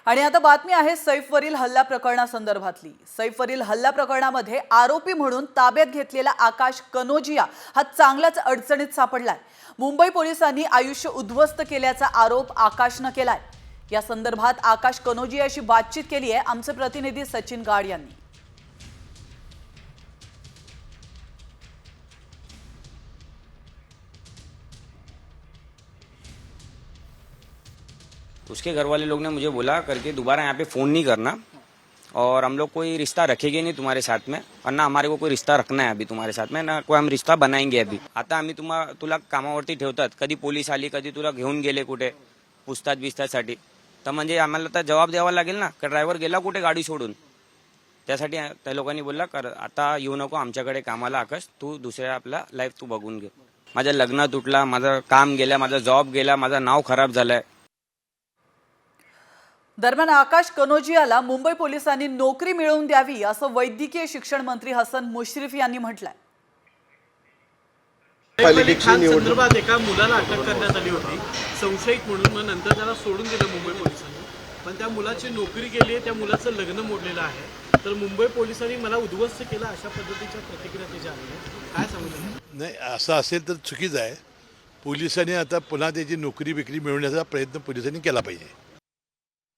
आणि आता बातमी आहे सैफवरील हल्ला प्रकरणासंदर्भातली। सैफवरील हल्ला प्रकरणामध्ये आरोपी म्हणून ताब्यात घेतलेला आकाश कनोजिया हा चांगलाच अडचणीत सापडलाय। मुंबई पोलिसांनी आयुष्य उद्ध्वस्त केल्याचा आरोप आकाशने केलाय। या संदर्भात आकाश कनोजियाशी बातचीत केली आहे आमचे प्रतिनिधी सचिन गाड यांनी। उसके घर वाले लोग ने मुझे बोला करके दोबारा यहाँ पे फ़ोन नहीं करना और हम लोग कोई रिश्ता रखेंगे नहीं तुम्हारे साथ में और ना हमारे को कोई रिश्ता रखना है अभी तुम्हारे साथ में ना कोई हम रिश्ता बनाएंगे अभी। आता आम्ही तुला कामावरती ठेवतात, कधी पोलीस आली कधी तुला घेऊन गेले कुठे पूछताछ बिछताछसाठी, तर म्हणजे आम्हाला तर जवाब द्यावा लागेल ना का ड्रायव्हर गेला कुठे गाडी सोडून। त्यासाठी त्या लोकांनी बोलला कर आता येऊ नको आमच्याकडे कामाला आकाश, तू दुसऱ्या आपला लाईफ तू बघून घे। माझं लग्न तुटला, माझं काम गेलं, माझा जॉब गेला, माझं नाव खराब झालंय। दरम्यान आकाश कनोजियाला मुंबई पोलिसांनी नोकरी मिळवून द्यावी असं वैद्यकीय शिक्षण मंत्री हसन मुश्रीफ यांनी म्हटलंय। संदर्भात एका मुलाला अटक करण्यात आली होती संशयित म्हणून, मग नंतर त्याला सोडून दिलं मुंबई पोलिसांनी, पण त्या मुलाची नोकरी गेली आहे, त्या मुलाचं लग्न मोडलेलं आहे, तर मुंबई पोलिसांनी मला उद्ध्वस्त केलं अशा पद्धतीच्या प्रतिक्रिया त्याच्या आल्या। काय सांगू? नाही, असं असेल तर चुकीचं आहे। पोलिसांनी आता पुन्हा त्याची नोकरी विक्री मिळवण्याचा प्रयत्न पोलिसांनी केला पाहिजे।